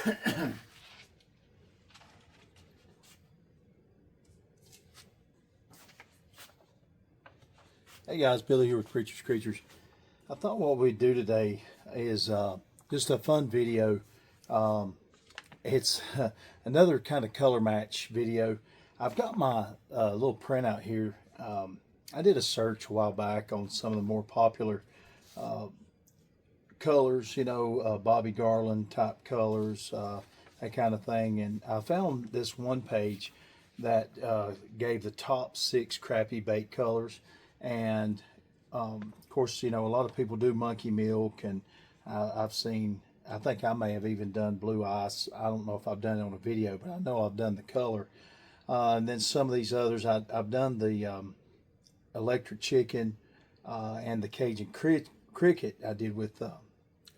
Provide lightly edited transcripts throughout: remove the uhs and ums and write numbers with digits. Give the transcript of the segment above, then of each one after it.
Hey guys, Billy here with Preachers Creatures. I thought what we'd do today is just a fun video. It's another kind of color match video. I've got my little printout here. I did a search a while back on some of the more popular colors, Bobby Garland type colors, that kind of thing. And I found this one page that gave the top 6 crappy bait colors. And of course, a lot of people do monkey milk, and I've seen, I think I may have even done blue ice. I don't know if I've done it on a video, but I know I've done the color. And then some of these others, I've done the electric chicken and the Cajun cricket I did with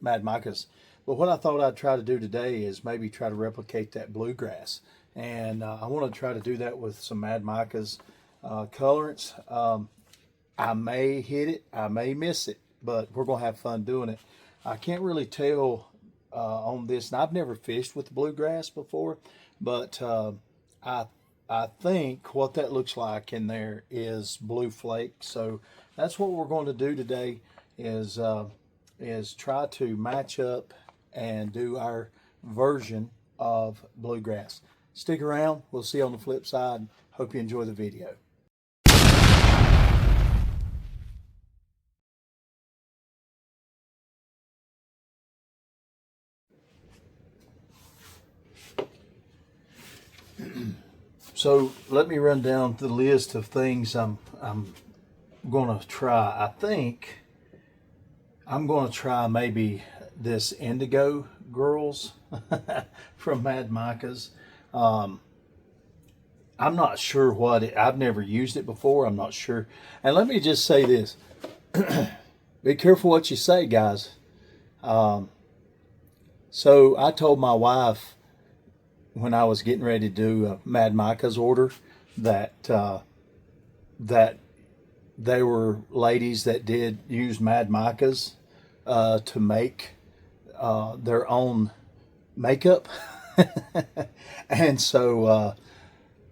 Mad Micahs. But what I thought I'd try to do today is maybe try to replicate that bluegrass. And I want to try to do that with some Mad Micahs colorants. I may hit it, I may miss it, but we're going to have fun doing it. I can't really tell on this, and I've never fished with the bluegrass before, but I think what that looks like in there is blue flake. So that's what we're going to do today is try to match up and do our version of bluegrass. Stick around, we'll see you on the flip side. Hope you enjoy the video. So let me run down the list of things I'm going to try. I think I'm going to try maybe this Indigo Girls from Mad Micahs. I'm not sure I've never used it before. I'm not sure. And let me just say this. Be careful what you say, guys. So I told my wife when I was getting ready to do a Mad Micahs order that that they were ladies that did use Mad Micahs to make their own makeup. And so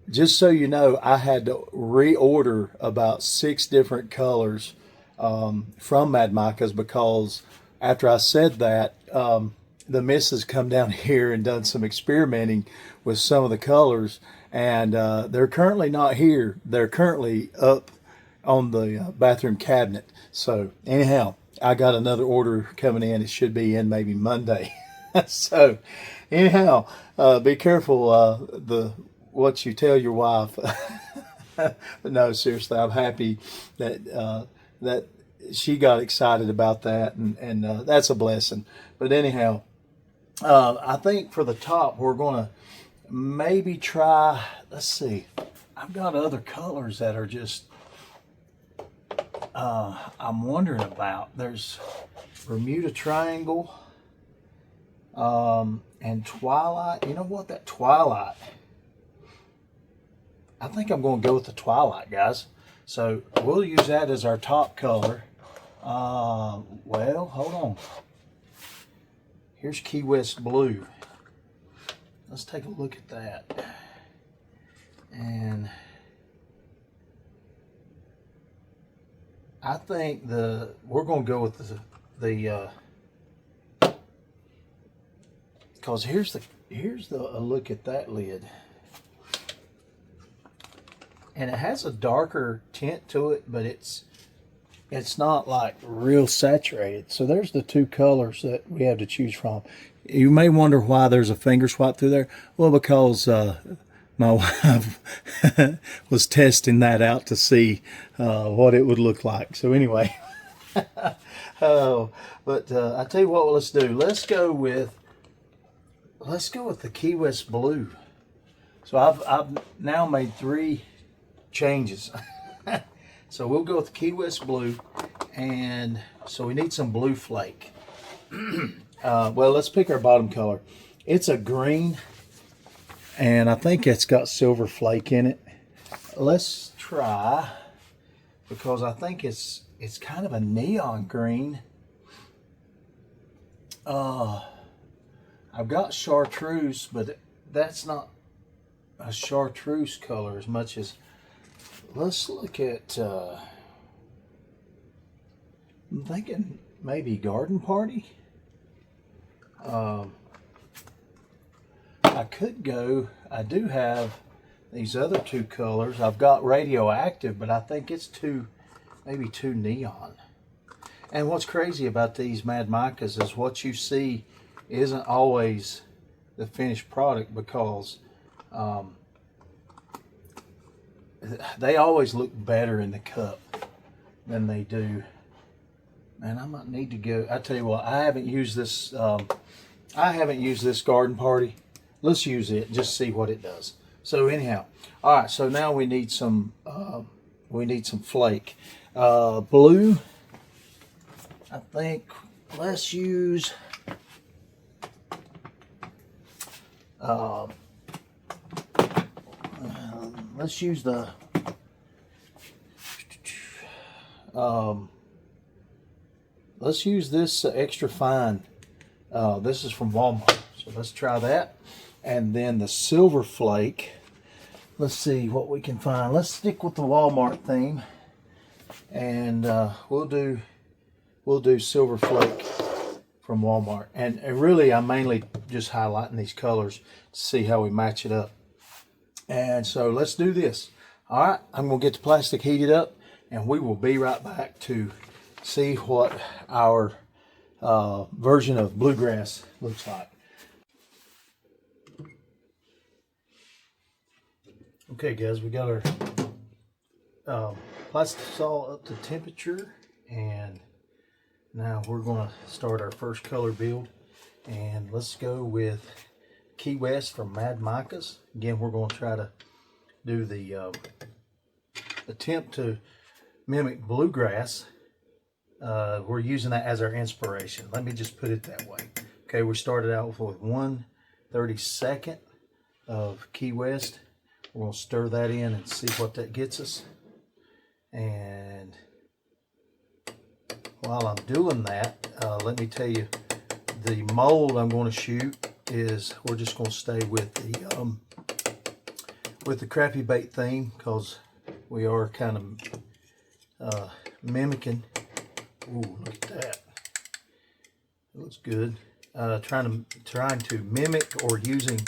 just so you know, I had to reorder about 6 different colors from Mad Micahs, because after I said that, the missus come down here and done some experimenting with some of the colors, and they're currently not here. They're currently up on the bathroom cabinet. So anyhow, I got another order coming in. It should be in maybe Monday. So anyhow, be careful what you tell your wife. But no, seriously, I'm happy that that she got excited about that, and that's a blessing. But anyhow, I think for the top, we're going to maybe try, let's see, I've got other colors that are just, I'm wondering about. There's Bermuda Triangle and Twilight. You know what, that Twilight, I think I'm going to go with the Twilight, guys. So we'll use that as our top color. Well, hold on. Here's Key West Blue. Let's take a look at that. And I think we're going to go with the because here's a look at that lid. And it has a darker tint to it, but it's not like real saturated. So there's the 2 colors that we have to choose from. You may wonder why there's a finger swipe through there. Well, because my wife was testing that out to see what it would look like. So anyway, but I tell you what, let's do. Let's go with the Key West Blue. So I've now made 3 changes. So we'll go with the Key West Blue, and so we need some blue flake. Well, let's pick our bottom color. It's a green, and I think it's got silver flake in it. Let's try, because I think it's kind of a neon green. I've got chartreuse, but that's not a chartreuse color as much as, let's look at, I'm thinking maybe Garden Party. I could go, I do have these other two colors. I've got Radioactive, but I think it's maybe too neon. And what's crazy about these Mad Micas is what you see isn't always the finished product, because they always look better in the cup than they do. Man, I might need to go. I tell you what, I haven't used this. I haven't used this Garden Party. Let's use it and just see what it does. So anyhow, all right. So now we need some. We need some flake. Blue. I think let's use. Let's use the. Let's use this extra fine. This is from Walmart, so let's try that. And then the silver flake. Let's see what we can find. Let's stick with the Walmart theme, and we'll do silver flake from Walmart. And really, I'm mainly just highlighting these colors to see how we match it up. And so let's do this. All right, I'm gonna get the plastic heated up, and we will be right back to see what our version of Bluegrass looks like. Okay guys, we got our plastic saw up to temperature, and now we're going to start our first color build. And let's go with Key West from Mad Micas. Again, we're going to try to do the attempt to mimic Bluegrass. We're using that as our inspiration. Let me just put it that way. Okay, we started out with 1/32 of Key West. We're going to stir that in and see what that gets us. And while I'm doing that, let me tell you, the mold I'm going to shoot is, we're just going to stay with the crappy bait theme, because we are kind of mimicking. Ooh, look at that. It looks good. Trying to mimic or using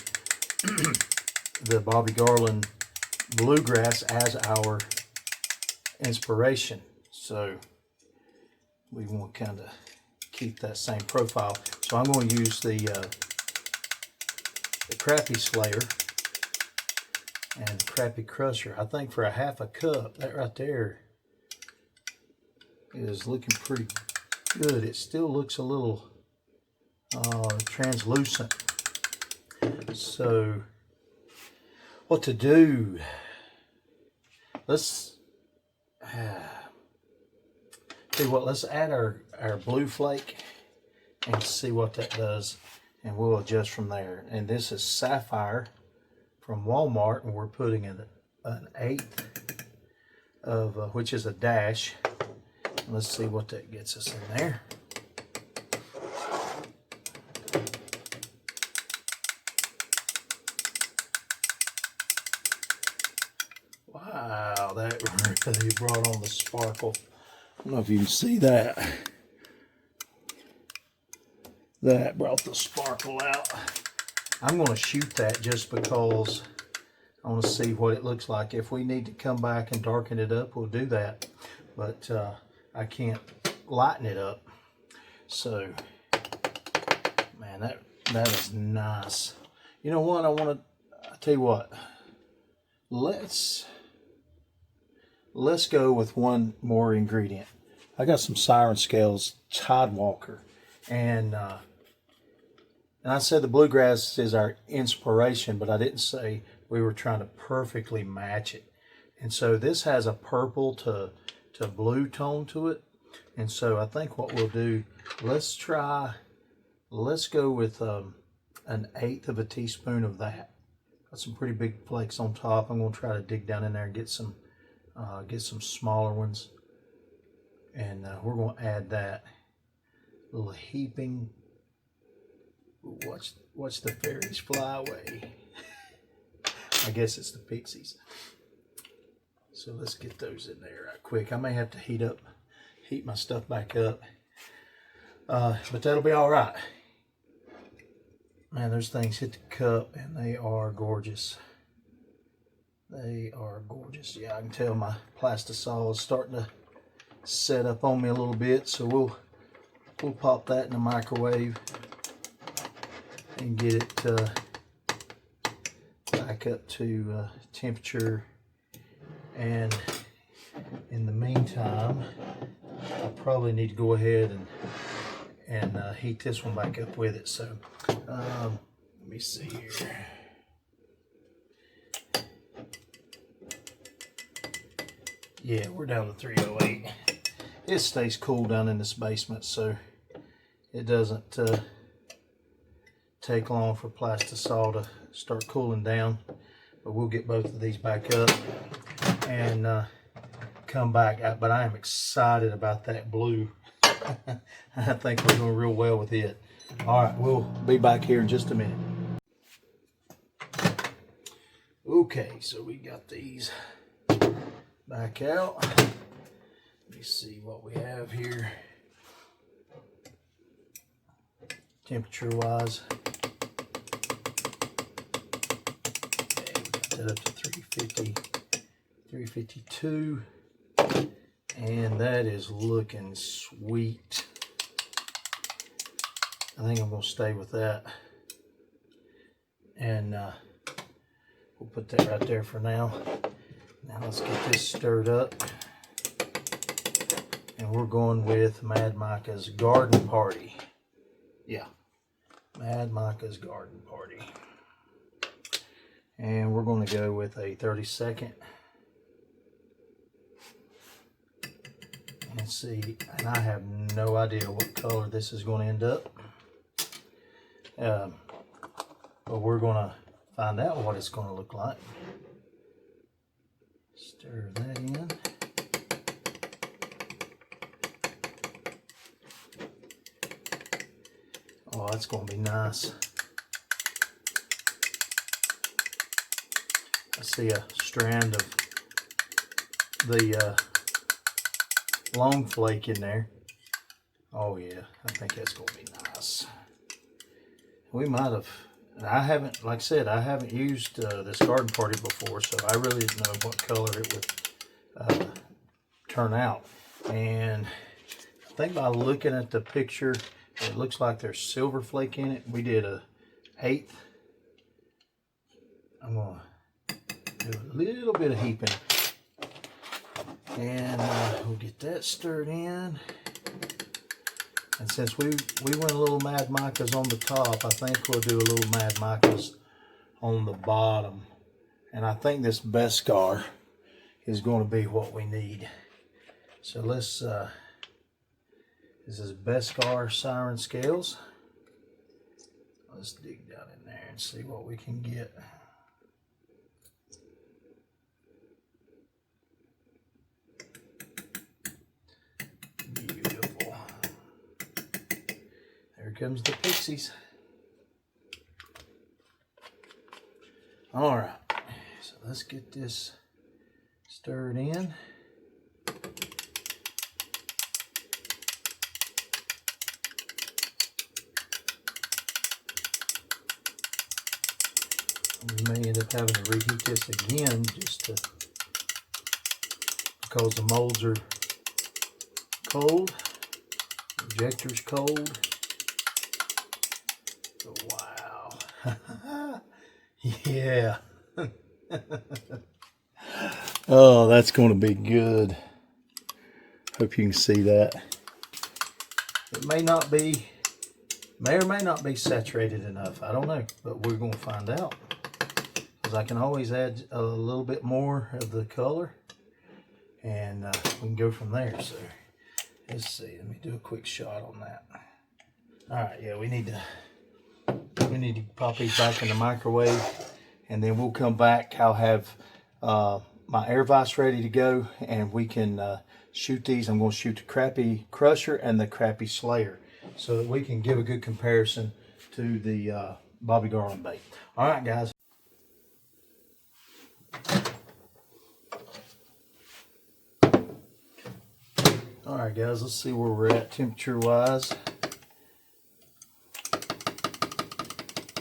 the Bobby Garland Bluegrass as our inspiration. So we want to kind of keep that same profile. So I'm going to use the Crappie Slayer and Crappie Crusher. I think for a half a cup, that right there is looking pretty good. It still looks a little translucent. So what to do? Let's see what. Let's add our blue flake and see what that does, and we'll adjust from there. And this is Sapphire from Walmart, and we're putting in an 1/8 of which is a dash. Let's see what that gets us in there. Wow, that really brought on the sparkle. I don't know if you can see that. That brought the sparkle out. I'm going to shoot that just because I want to see what it looks like. If we need to come back and darken it up, we'll do that. But I can't lighten it up. So, man, that is nice. You know what? I'll tell you what. Let's go with one more ingredient. I got some Siren Scales Tidewalker, and I said the Bluegrass is our inspiration, but I didn't say we were trying to perfectly match it. And so this has a purple to blue tone to it, and so I think what we'll do, let's go with an 1/8 of a teaspoon of that. Got some pretty big flakes on top. I'm going to try to dig down in there and get some smaller ones, and we're going to add that little heaping Ooh, watch the fairies fly away. I guess it's the pixies. So let's get those in there right quick. I may have to heat my stuff back up. But that'll be all right. Man, those things hit the cup and they are gorgeous. They are gorgeous. Yeah, I can tell my plastisol is starting to set up on me a little bit. So we'll pop that in the microwave and get it back up to temperature. And in the meantime, I probably need to go ahead and heat this one back up with it. So let me see here. Yeah, we're down to 308. It stays cool down in this basement, so it doesn't take long for plastisol to start cooling down. But we'll get both of these back up and come back. But I am excited about that blue. I think we're doing real well with it. All right, we'll be back here in just a minute. Okay, so we got these back out. Let me see what we have here. Temperature wise. Okay, we got that up to 350, 352. And that is looking sweet. I think I'm going to stay with that. And we'll put that right there for now. Now let's get this stirred up. And we're going with Mad Micah's Garden Party. Yeah, Mad Micah's Garden Party. And we're going to go with a 30-second. And see, and I have no idea what color this is going to end up. But we're going to find out what it's going to look like. Stir that in. Oh, that's going to be nice. I see a strand of the long flake in there. Oh yeah, I think that's going to be nice. We might have, I haven't, like I said, I haven't used this Garden Party before, so I really didn't know what color it would turn out. And I think by looking at the picture, it looks like there's silver flake in it. We did a 1/8. I'm going to do a little bit of heaping. And we'll get that stirred in. And since we went a little Mad Micah's on the top, I think we'll do a little Mad Micah's on the bottom. And I think this Beskar is going to be what we need. So let's, this is Beskar Siren Scales. Let's dig down in there and see what we can get. Beautiful. There comes the pixies. All right, so let's get this stirred in. We may end up having to reheat this again just to, because the molds are cold, the injector's cold. Oh, wow. Yeah. Oh, that's going to be good. Hope you can see that. It may not be, may or may not be saturated enough. I don't know, but we're going to find out. Because I can always add a little bit more of the color, and we can go from there. So let's see. Let me do a quick shot on that. All right, yeah, we need to pop these back in the microwave, and then we'll come back. I'll have my air vise ready to go, and we can shoot these. I'm going to shoot the Crappie Crusher and the Crappie Slayer so that we can give a good comparison to the Bobby Garland bait. All right, guys. All right, guys, let's see where we're at temperature-wise.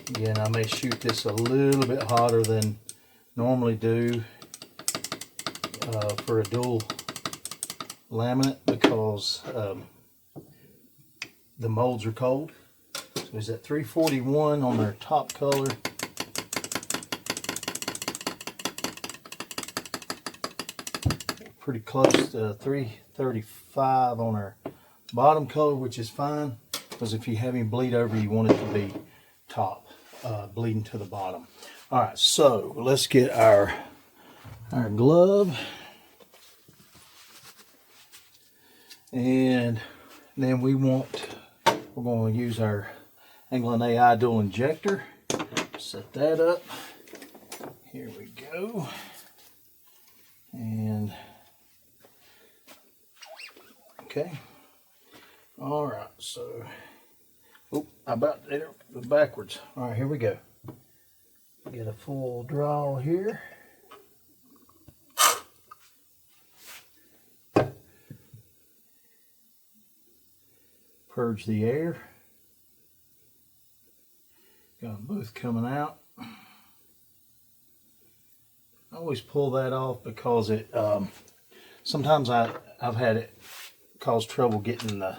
Again, I may shoot this a little bit hotter than normally do for a dual laminate because the molds are cold. So it's at 341 on their top color. Pretty close to 335 on our bottom color, which is fine because if you have him bleed over, you want it to be top, bleeding to the bottom. All right, so let's get our glove, and then we're going to use our England AI dual injector. Set that up. Here we go, and okay. All right, so I about did it backwards. All right, here we go. Get a full draw here. Purge the air. Got them both coming out. I always pull that off because it sometimes I've had it cause trouble getting the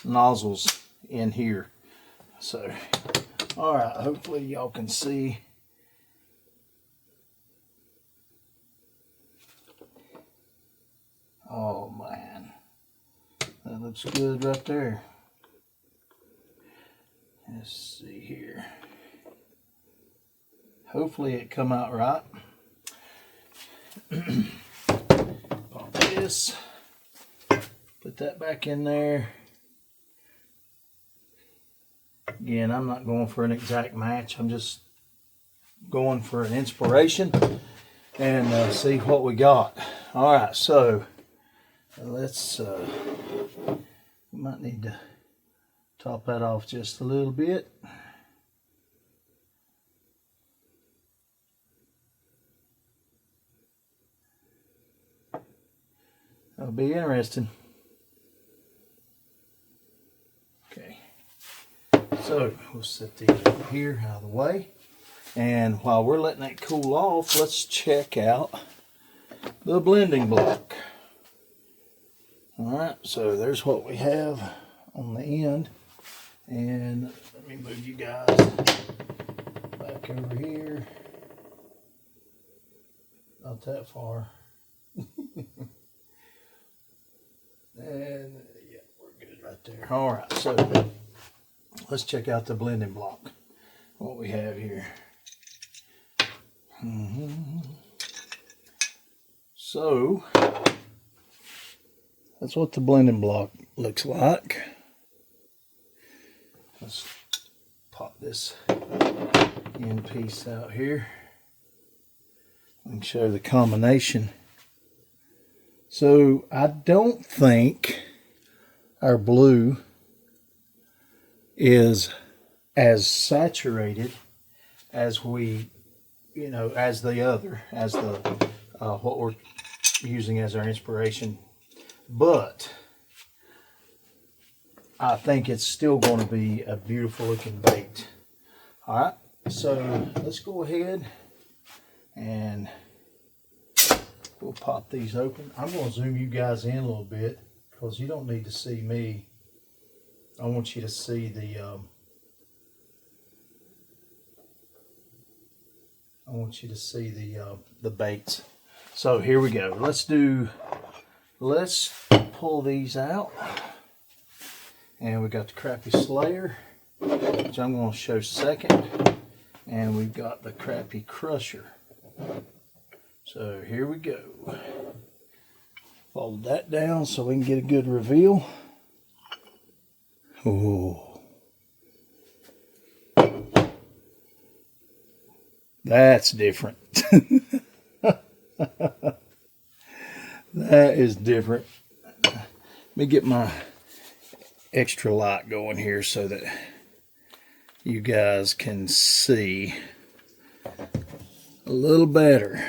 nozzles in here. So all right, hopefully y'all can see. Oh man, that looks good right there. Let's see here. Hopefully it come out right. Pop this, put that back in there. Again, I'm not going for an exact match. I'm just going for an inspiration and see what we got. All right, so let's, we might need to top that off just a little bit. That'll be interesting. Okay, so we'll set these over here out of the way. And while we're letting that cool off, let's check out the blending block. All right, so there's what we have on the end. And let me move you guys back over here. Not that far. And yeah, we're good right there. All right, so let's check out the blending block. What we have here. So that's what the blending block looks like. Let's pop this end piece out here. We can show the combination. So I don't think our blue is as saturated as we, as the other, as the what we're using as our inspiration, but I think it's still going to be a beautiful looking bait. All right, so let's go ahead and we'll pop these open. I'm going to zoom you guys in a little bit because you don't need to see me. I want you to see the the baits. So here we go. Let's pull these out. And we got the Crappie Slayer, which I'm going to show second. And we've got the Crappie Crusher. So here we go. Fold that down so we can get a good reveal. Oh, that's different. That is different. Let me get my extra light going here so that you guys can see a little better.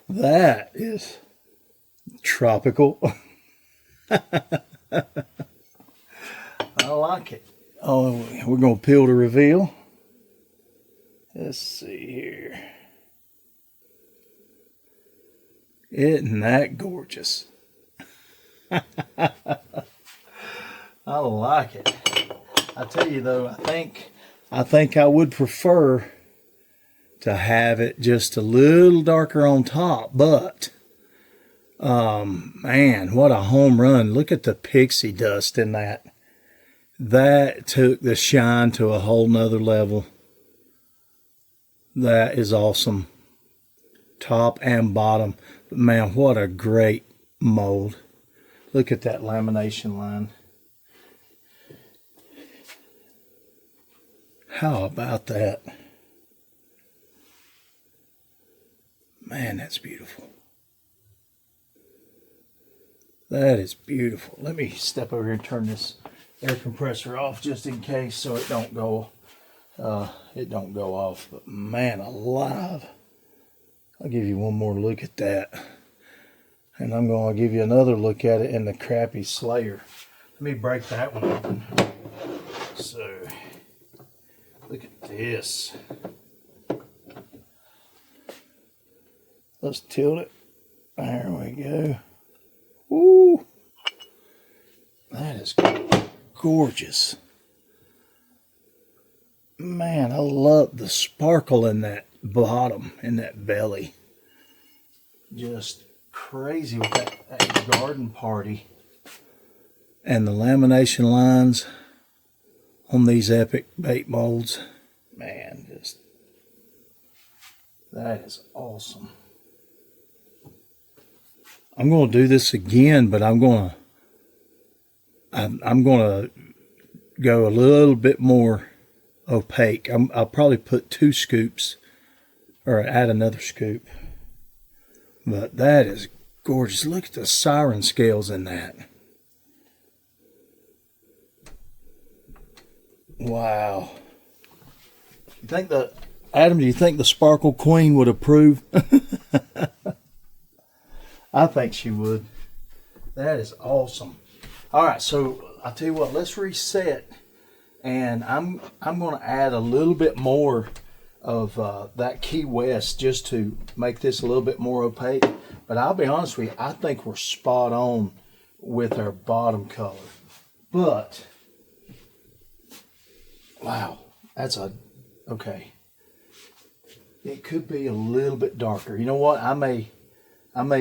That is tropical. I like it. Oh, we're going to peel to reveal. Let's see here. Isn't that gorgeous? I like it. I tell you though, I think I would prefer to have it just a little darker on top, but man, what a home run. Look at the pixie dust in that. That took the shine to a whole nother level. That is awesome. Top and bottom. But man, what a great mold. Look at that lamination line. How about that? Man, that's beautiful. That is beautiful. Let me step over here and turn this air compressor off just in case so it don't go off. But man alive. I'll give you one more look at that. And I'm going to give you another look at it in the crappie slayer. Let me break that one open. So, look at this. Let's tilt it. There we go. Woo! That is gorgeous. Man, I love the sparkle in that bottom, in that belly. Just crazy with that garden party. And the lamination lines on these epic bait molds. Man, just, that is awesome. I'm going to do this again, but I'm going to go a little bit more opaque. I'll probably put 2 scoops or add another scoop. But that is gorgeous. Look at the siren scales in that. Wow. Adam, do you think the Sparkle Queen would approve? I think she would. That is awesome. All right, so I'll tell you what, let's reset. And I'm going to add a little bit more of that Key West just to make this a little bit more opaque. But I'll be honest with you, I think we're spot on with our bottom color. But, wow, okay. It could be a little bit darker. You know what, I may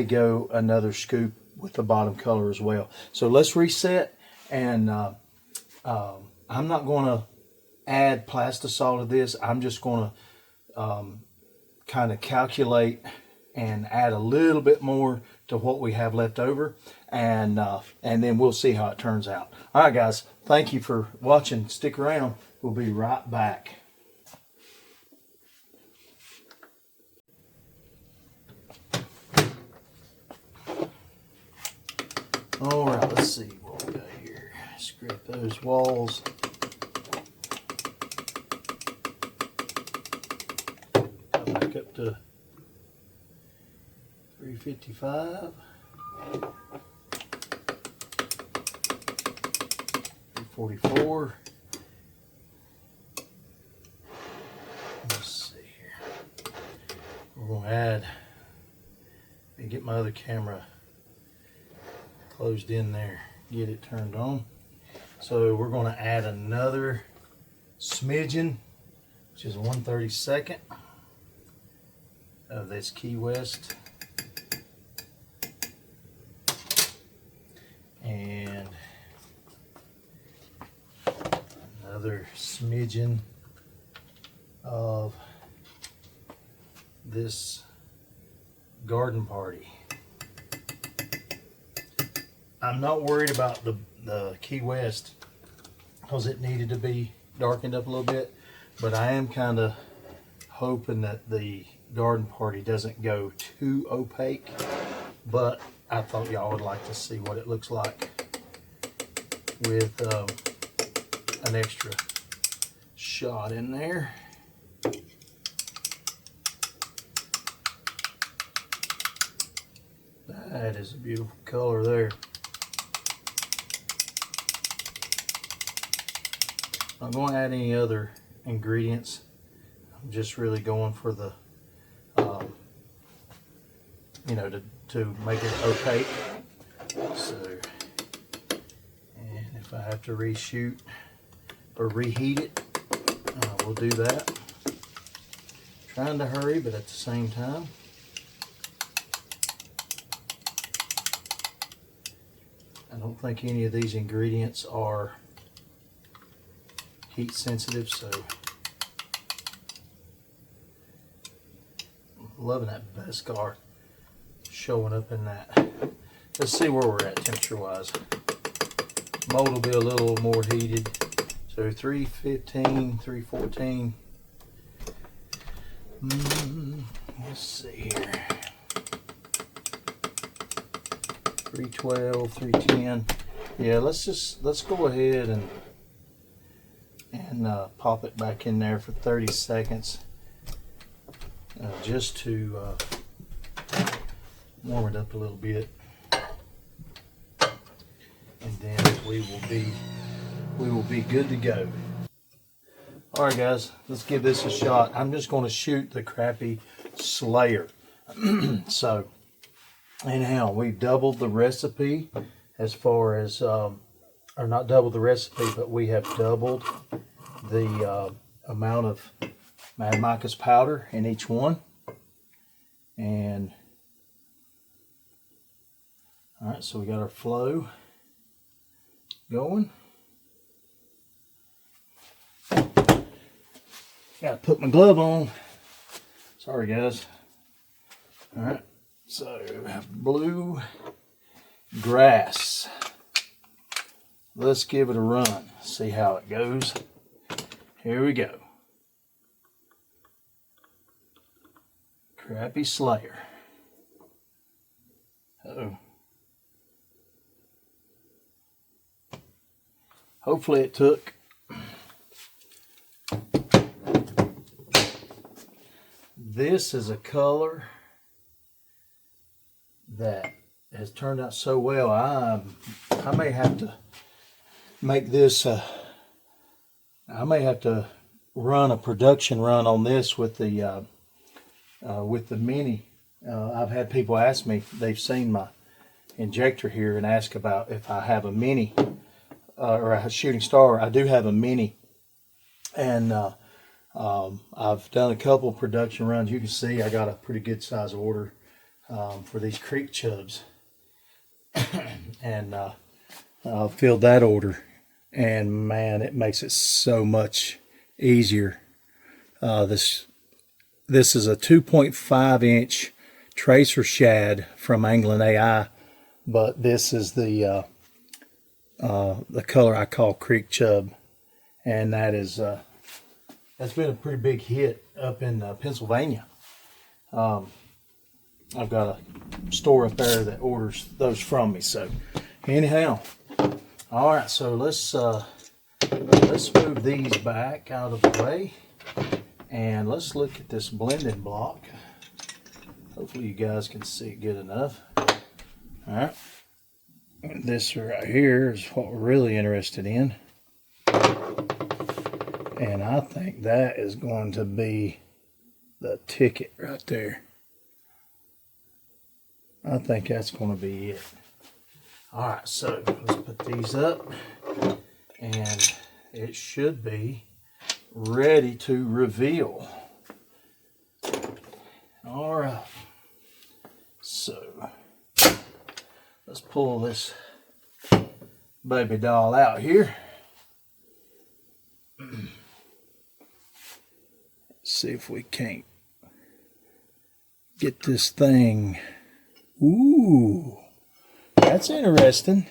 go another scoop with the bottom color as well. So let's reset, and I'm not going to add plastisol to this. I'm just going to kind of calculate and add a little bit more to what we have left over, and then we'll see how it turns out. All right, guys, thank you for watching. Stick around. We'll be right back. All right, let's see what we got here. Scrape those walls. Back up to 355. 344. Let's see here. We're going to add, let me get my other camera closed in there, get it turned on. So we're going to add another smidgen, which is 1/32 of this Key West, and another smidgen of this Garden Party. I'm not worried about the Key West because it needed to be darkened up a little bit, but I am kind of hoping that the Garden Party doesn't go too opaque. But I thought y'all would like to see what it looks like with an extra shot in there. That is a beautiful color there. I'm going to add any other ingredients. I'm just really going for the, you know, to make it opaque. So, and if I have to reshoot or reheat it, we'll do that. Trying to hurry, but at the same time, I don't think any of these ingredients are heat sensitive, so I'm loving that Beskar showing up in that. Let's see where we're at temperature wise. Mold will be a little more heated, so 315, 314. Let's see here. 312, 310. Yeah, let's go ahead and pop it back in there for 30 seconds, just to warm it up a little bit, and then we will be good to go. All right, guys, let's give this a shot. I'm just going to shoot the Crappie Slayer. So, anyhow, we've doubled the recipe as far as, or not doubled the recipe, but we have doubled the amount of Mad Micah's powder in each one. And, all right, so we got our flow going. Gotta put my glove on. Sorry, guys. All right, so Bluegrass. Let's give it a run, see how it goes. Here we go. Crappie Slayer. Uh-oh. Hopefully it took. This is a color that has turned out so well. I may have to make this. I may have to run a production run on this with the Mini. I've had people ask me. They've seen my injector here and ask about if I have a Mini or a Shooting Star. I do have a Mini, and I've done a couple production runs. You can see I got a pretty good size order for these creek chubs, and filled that order, and man, it makes it so much easier. This is a 2.5 inch tracer shad from Anglin AI, but this is the color I call creek chub, and that is that's been a pretty big hit up in Pennsylvania. I've got a store up there that orders those from me. So anyhow, all right, so let's move these back out of the way, and let's look at this blending block. Hopefully you guys can see it good enough. All right, this right here is what we're really interested in. And I think that is going to be the ticket right there. I think that's going to be it. All right, so let's put these up, and it should be ready to reveal. All right, so let's pull this baby doll out here. See if we can't get this thing. Ooh, that's interesting.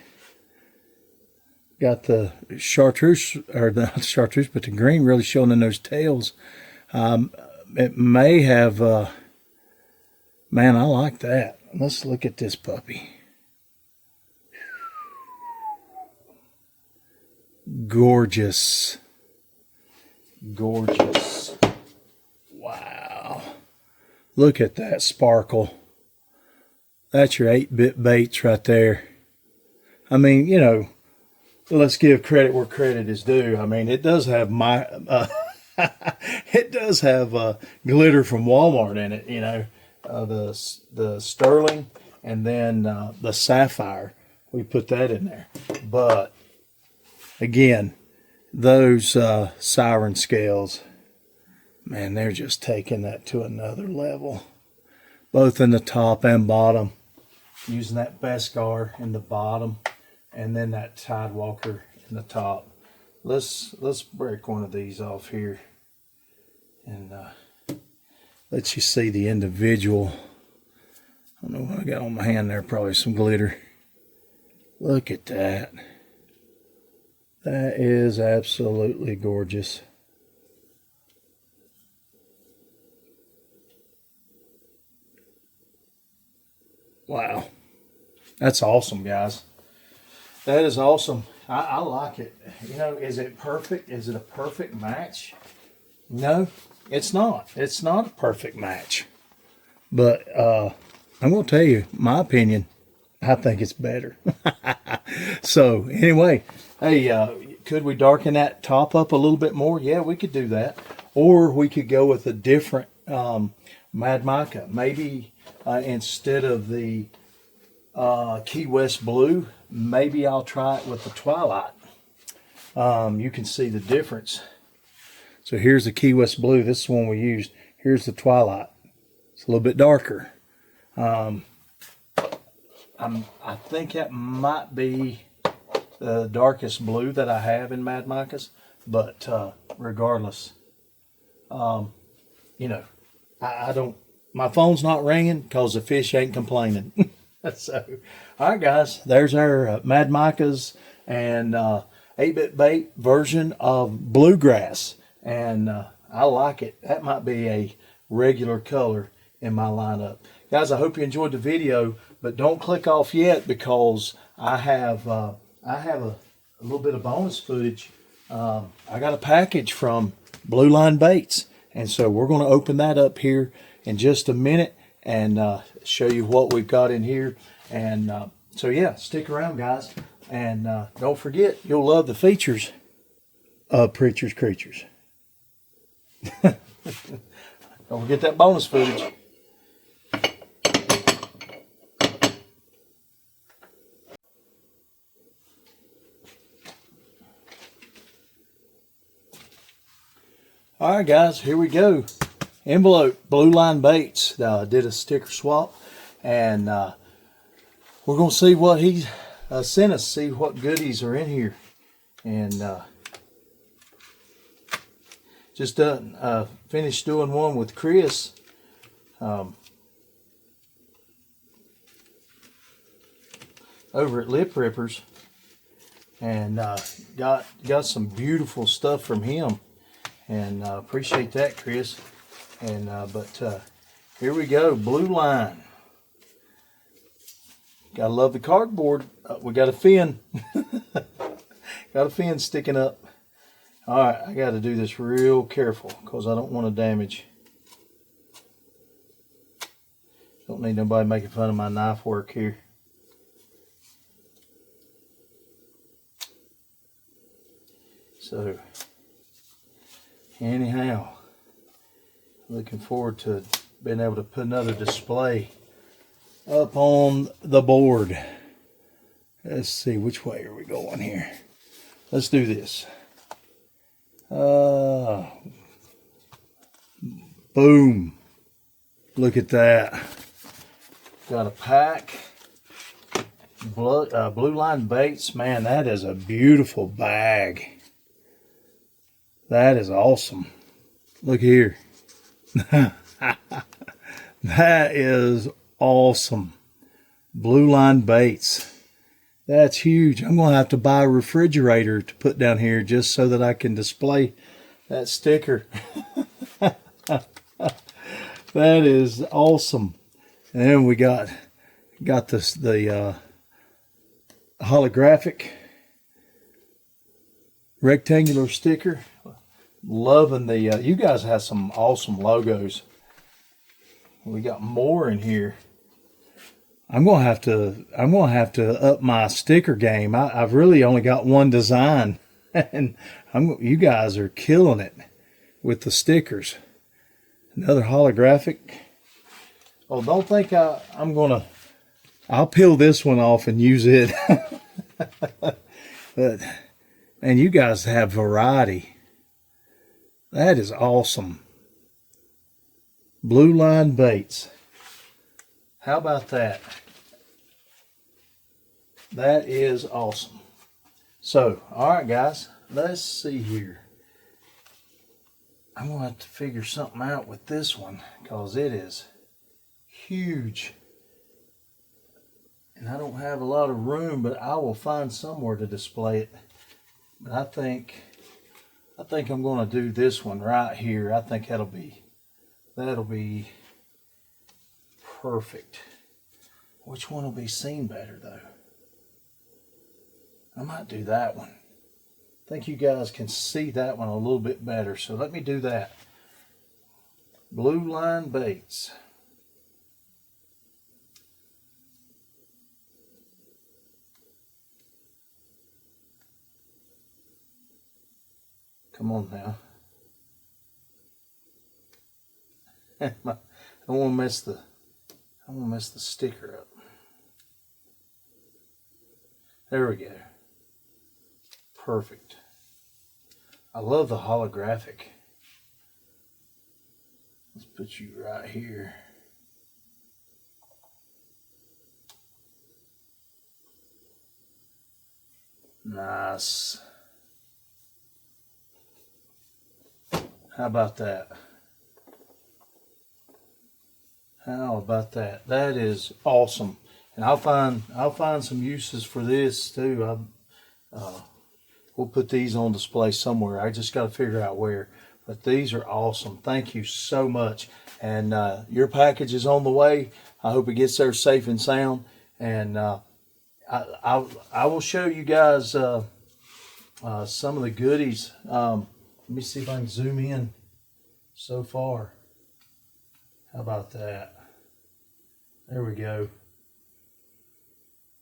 Got the chartreuse, or not chartreuse, but the green really showing in those tails. It may have, man, I like that. Let's look at this puppy. gorgeous. Gorgeous. Wow. Look at that sparkle. That's your 8-bit baits right there. I mean, you know, let's give credit where credit is due. I mean, it does have it does have glitter from Walmart in it, you know, the sterling and then the sapphire. We put that in there. But again, those siren scales, man, they're just taking that to another level, both in the top and bottom, using that Beskar in the bottom and then that Tidewalker in the top. Let's break one of these off here and let you see the individual. I don't know what I got on my hand there, probably some glitter. Look at that. That is absolutely gorgeous. Wow. That's awesome, guys. That is awesome. I like it. You know, is it perfect? Is it a perfect match? No, it's not. It's not a perfect match. But I'm going to tell you my opinion. I think it's better. So anyway, hey, could we darken that top up a little bit more? Yeah, we could do that. Or we could go with a different Mad Mica. Maybe instead of the Key West Blue, maybe I'll try it with the Twilight. You can see the difference. So here's the Key West Blue. This is the one we used. Here's the Twilight. It's a little bit darker. I think that might be the darkest blue that I have in Mad Micas. But regardless, you know, I don't, my phone's not ringing because the fish ain't complaining. So, all right, guys, there's our Mad Micas and 8-bit bait version of Bluegrass. And I like it. That might be a regular color in my lineup. Guys, I hope you enjoyed the video, but don't click off yet because I have a little bit of bonus footage. I got a package from Blue Line Baits, and so we're going to open that up here in just a minute and show you what we've got in here. And so yeah, stick around, guys, and don't forget, you'll love the features of Preacher's Creatures. Don't forget that bonus footage. All right, guys, here we go. Envelope, Blue Line Baits. Did a sticker swap, and we're going to see what he sent us, see what goodies are in here. And just finished doing one with Chris. Over at Lip Rippers, and got some beautiful stuff from him. And appreciate that, Chris. And but here we go, Blue Line. Gotta love the cardboard. We got a fin. Got a fin sticking up. All right, I got to do this real careful because I don't want to damage. Don't need nobody making fun of my knife work here. So anyhow, looking forward to being able to put another display up on the board. Let's see, which way are we going here? Let's do this. Boom. Look at that. Got a pack. Blue Line Baits. Man, that is a beautiful bag. That is awesome. Look here. That is awesome. Blue Line Baits. That's huge. I'm going to have to buy a refrigerator to put down here just so that I can display that sticker. That is awesome. And then we got this the holographic rectangular sticker. Loving the, you guys have some awesome logos. We got more in here. I'm gonna have to up my sticker game. I've really only got one design, and you guys are killing it with the stickers. Another holographic. Oh, don't think I'll peel this one off and use it. But man, you guys have variety. That is awesome. Blue line baits. How about that? That is awesome. So, all right, guys, let's see here. I'm going to have to figure something out with this one because it is huge. And I don't have a lot of room, but I will find somewhere to display it. But I think I'm going to do this one right here. I think that'll be perfect. Which one will be seen better though? I might do that one. I think you guys can see that one a little bit better. So let me do that. Blue line baits. Come on now. I don't want to mess the sticker up. There we go. Perfect. I love the holographic. Let's put you right here. Nice. How about that? How about that? That is awesome. And I'll find some uses for this too. We'll put these on display somewhere. I just got to figure out where. But these are awesome. Thank you so much. And your package is on the way. I hope it gets there safe and sound. And I will show you guys some of the goodies. Let me see if I can zoom in so far. How about that? There we go.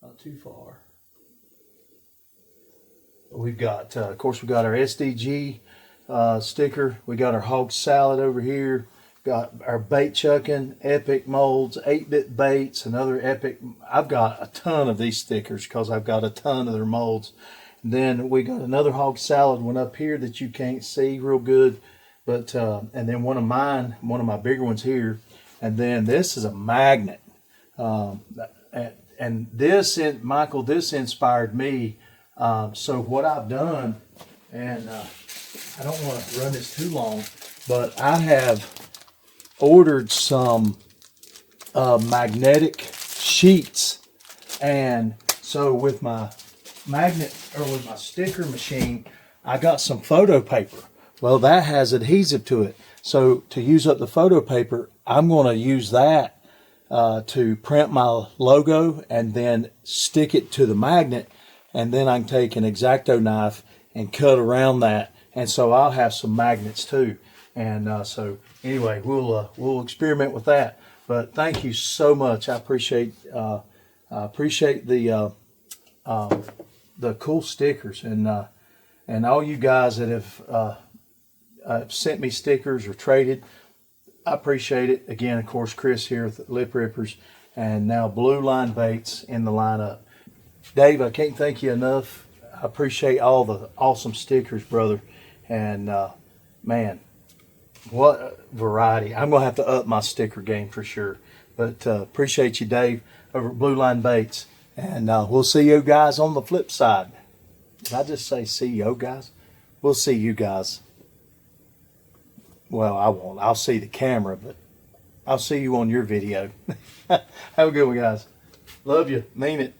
Not too far. We've got, of course, we got our SDG sticker. We got our hog salad over here. Got our bait chucking, epic molds, 8-bit baits, another epic. I've got a ton of these stickers because I've got a ton of their molds. And then we got another hog salad one up here that you can't see real good. But, and then one of my bigger ones here. And then this is a magnet. And this, Michael, this inspired me. So what I've done, and I don't want to run this too long, but I have ordered some magnetic sheets. And so with my with my sticker machine, I got some photo paper. Well, that has adhesive to it. So to use up the photo paper, I'm going to use that to print my logo and then stick it to the magnet. And then I can take an X-Acto knife and cut around that. And so I'll have some magnets too. And so anyway, we'll experiment with that. But thank you so much. I appreciate the cool stickers and all you guys that have sent me stickers or traded. I appreciate it. Again, of course, Chris here with Lip Rippers, and now Blue Line Baits in the lineup. Dave, I can't thank you enough. I appreciate all the awesome stickers, brother. And man, what a variety. I'm going to have to up my sticker game for sure. But appreciate you, Dave, over at Blue Line Baits. And we'll see you guys on the flip side. Did I just say see you guys? We'll see you guys. Well, I won't. I'll see the camera, but I'll see you on your video. Have a good one, guys. Love you. Mean it.